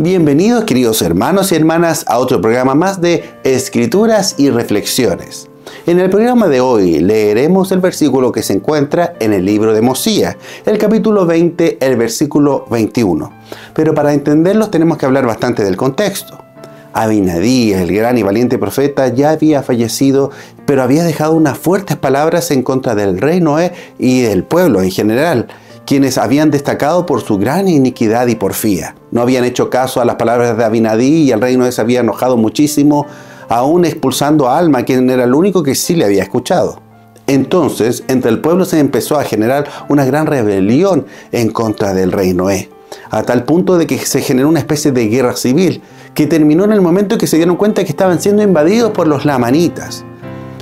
Bienvenidos, queridos hermanos y hermanas, a otro programa más de Escrituras y Reflexiones. En el programa de hoy leeremos el versículo que se encuentra en el libro de Mosías, el capítulo 20, el versículo 21. Pero para entenderlos tenemos que hablar bastante del contexto. Abinadí, el gran y valiente profeta, ya había fallecido, pero había dejado unas fuertes palabras en contra del rey Noé y del pueblo en general, quienes habían destacado por su gran iniquidad y porfía. No habían hecho caso a las palabras de Abinadí y el rey Noé se había enojado muchísimo, aún expulsando a Alma, quien era el único que sí le había escuchado. Entonces, entre el pueblo se empezó a generar una gran rebelión en contra del rey Noé, a tal punto de que se generó una especie de guerra civil, que terminó en el momento en que se dieron cuenta que estaban siendo invadidos por los lamanitas.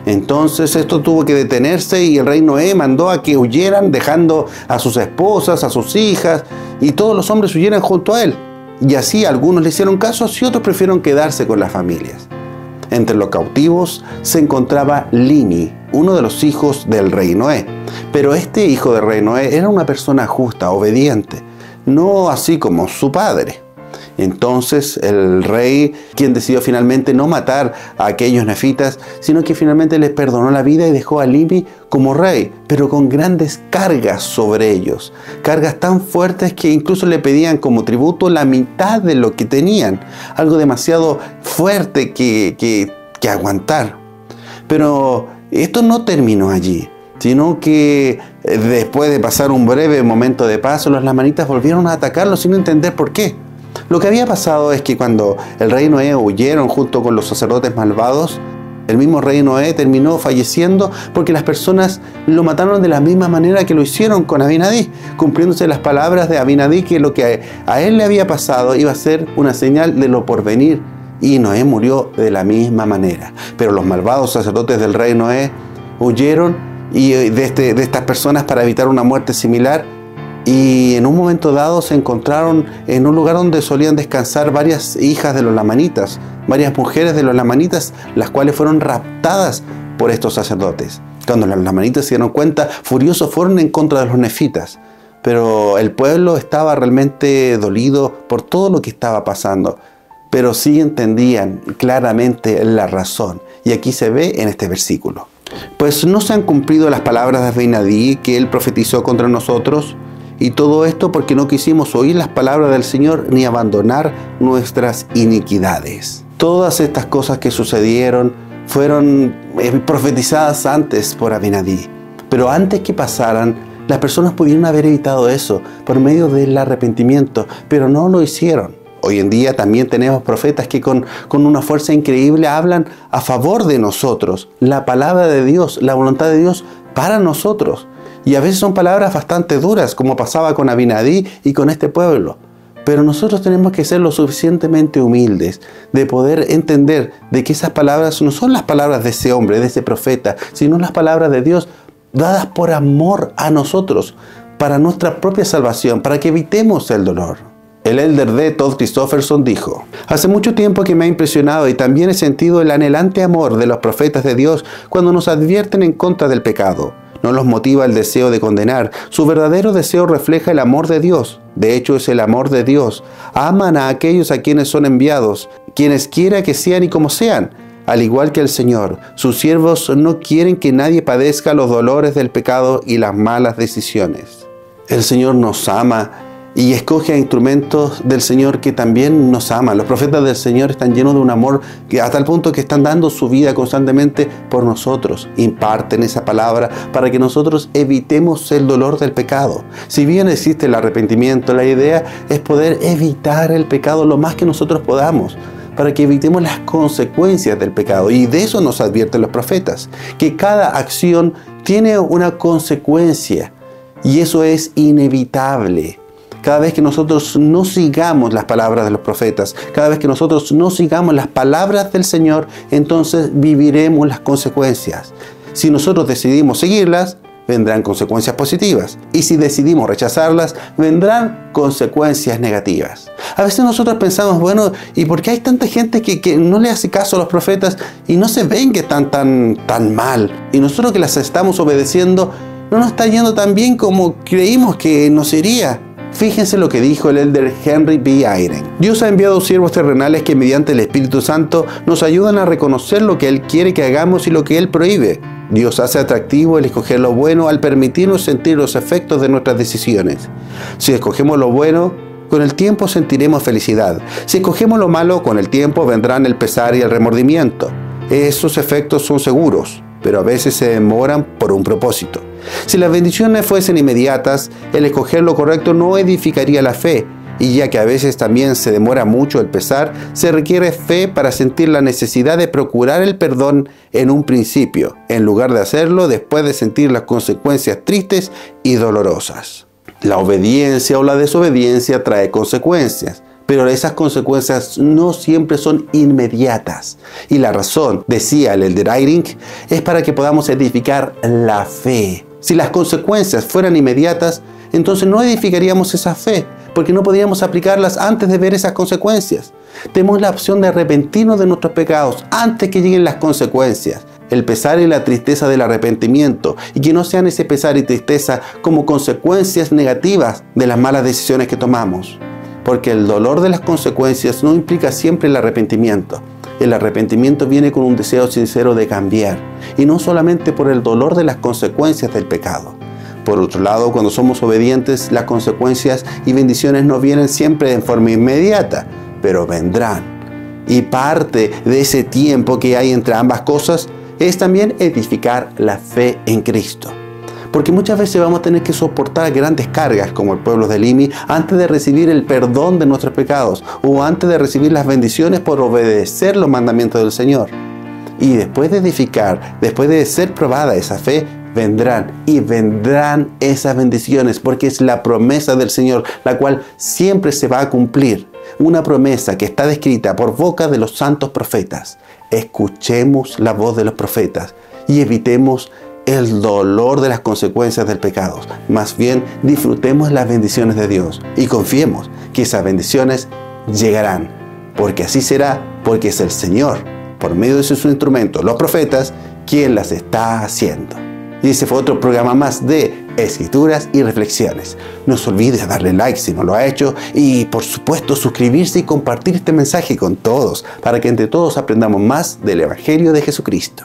Entonces esto tuvo que detenerse y el rey Noé mandó a que huyeran, dejando a sus esposas, a sus hijas, y todos los hombres huyeran junto a él. Y así algunos le hicieron caso y otros prefirieron quedarse con las familias. Entre los cautivos se encontraba Limi, uno de los hijos del rey Noé. Pero este hijo del rey Noé era una persona justa, obediente, no así como su padre. Entonces el rey, quien decidió finalmente no matar a aquellos nefitas, sino que finalmente les perdonó la vida y dejó a Limi como rey, pero con grandes cargas sobre ellos. Cargas tan fuertes que incluso le pedían como tributo la mitad de lo que tenían. Algo demasiado fuerte que aguantar. Pero esto no terminó allí, sino que después de pasar un breve momento de paz, los lamanitas volvieron a atacarlos sin entender por qué. Lo que había pasado es que cuando el rey Noé huyeron junto con los sacerdotes malvados, el mismo rey Noé terminó falleciendo porque las personas lo mataron de la misma manera que lo hicieron con Abinadí, cumpliéndose las palabras de Abinadí que lo que a él le había pasado iba a ser una señal de lo porvenir, y Noé murió de la misma manera. Pero los malvados sacerdotes del rey Noé huyeron de estas personas para evitar una muerte similar. Y en un momento dado se encontraron en un lugar donde solían descansar varias hijas de los lamanitas, varias mujeres de los lamanitas, las cuales fueron raptadas por estos sacerdotes. Cuando los lamanitas se dieron cuenta, furiosos fueron en contra de los nefitas. Pero el pueblo estaba realmente dolido por todo lo que estaba pasando. Pero sí entendían claramente la razón. Y aquí se ve en este versículo. Pues no se han cumplido las palabras de Abinadí que él profetizó contra nosotros. Y todo esto porque no quisimos oír las palabras del Señor ni abandonar nuestras iniquidades. Todas estas cosas que sucedieron fueron profetizadas antes por Abinadí. Pero antes que pasaran, las personas pudieron haber evitado eso por medio del arrepentimiento, pero no lo hicieron. Hoy en día también tenemos profetas que con una fuerza increíble hablan a favor de nosotros, la palabra de Dios, la voluntad de Dios para nosotros. Y a veces son palabras bastante duras, como pasaba con Abinadí y con este pueblo. Pero nosotros tenemos que ser lo suficientemente humildes de poder entender de que esas palabras no son las palabras de ese hombre, de ese profeta, sino las palabras de Dios dadas por amor a nosotros, para nuestra propia salvación, para que evitemos el dolor. El elder D. Todd Christofferson dijo: hace mucho tiempo que me ha impresionado y también he sentido el anhelante amor de los profetas de Dios cuando nos advierten en contra del pecado. No los motiva el deseo de condenar. Su verdadero deseo refleja el amor de Dios. De hecho, es el amor de Dios. Aman a aquellos a quienes son enviados, quienes quiera que sean y como sean. Al igual que el Señor, sus siervos no quieren que nadie padezca los dolores del pecado y las malas decisiones. El Señor nos ama y escoge a instrumentos del Señor que también nos aman. Los profetas del Señor están llenos de un amor a tal punto que están dando su vida constantemente por nosotros. Imparten esa palabra para que nosotros evitemos el dolor del pecado. Si bien existe el arrepentimiento, la idea es poder evitar el pecado lo más que nosotros podamos, para que evitemos las consecuencias del pecado. Y de eso nos advierten los profetas, que cada acción tiene una consecuencia y eso es inevitable. Cada vez que nosotros no sigamos las palabras de los profetas, cada vez que nosotros no sigamos las palabras del Señor, entonces viviremos las consecuencias. Si nosotros decidimos seguirlas, vendrán consecuencias positivas. Y si decidimos rechazarlas, vendrán consecuencias negativas. A veces nosotros pensamos, bueno, ¿y por qué hay tanta gente que no le hace caso a los profetas y no se ven que están tan mal? Y nosotros que las estamos obedeciendo, no nos está yendo tan bien como creímos que nos iría. Fíjense lo que dijo el elder Henry B. Eyring. Dios ha enviado siervos terrenales que mediante el Espíritu Santo nos ayudan a reconocer lo que Él quiere que hagamos y lo que Él prohíbe. Dios hace atractivo el escoger lo bueno al permitirnos sentir los efectos de nuestras decisiones. Si escogemos lo bueno, con el tiempo sentiremos felicidad. Si escogemos lo malo, con el tiempo vendrán el pesar y el remordimiento. Esos efectos son seguros, pero a veces se demoran por un propósito. Si las bendiciones fuesen inmediatas, el escoger lo correcto no edificaría la fe, y ya que a veces también se demora mucho el pesar, se requiere fe para sentir la necesidad de procurar el perdón en un principio, en lugar de hacerlo después de sentir las consecuencias tristes y dolorosas. La obediencia o la desobediencia trae consecuencias, pero esas consecuencias no siempre son inmediatas. Y la razón, decía el elder Eyring, es para que podamos edificar la fe. Si las consecuencias fueran inmediatas, entonces no edificaríamos esa fe, porque no podríamos aplicarlas antes de ver esas consecuencias. Tenemos la opción de arrepentirnos de nuestros pecados antes que lleguen las consecuencias. El pesar y la tristeza del arrepentimiento, y que no sean ese pesar y tristeza como consecuencias negativas de las malas decisiones que tomamos. Porque el dolor de las consecuencias no implica siempre el arrepentimiento. El arrepentimiento viene con un deseo sincero de cambiar, y no solamente por el dolor de las consecuencias del pecado. Por otro lado, cuando somos obedientes, las consecuencias y bendiciones no vienen siempre en forma inmediata, pero vendrán. Y parte de ese tiempo que hay entre ambas cosas es también edificar la fe en Cristo. Porque muchas veces vamos a tener que soportar grandes cargas como el pueblo de Limi antes de recibir el perdón de nuestros pecados o antes de recibir las bendiciones por obedecer los mandamientos del Señor. Y después de edificar, después de ser probada esa fe, vendrán esas bendiciones, porque es la promesa del Señor, la cual siempre se va a cumplir. Una promesa que está descrita por boca de los santos profetas. Escuchemos la voz de los profetas y evitemos el dolor de las consecuencias del pecado. Más bien, disfrutemos las bendiciones de Dios y confiemos que esas bendiciones llegarán, porque así será, porque es el Señor, por medio de sus instrumentos, los profetas, quien las está haciendo. Y ese fue otro programa más de Escrituras y Reflexiones. No se olvide darle like si no lo ha hecho y por supuesto suscribirse y compartir este mensaje con todos para que entre todos aprendamos más del Evangelio de Jesucristo.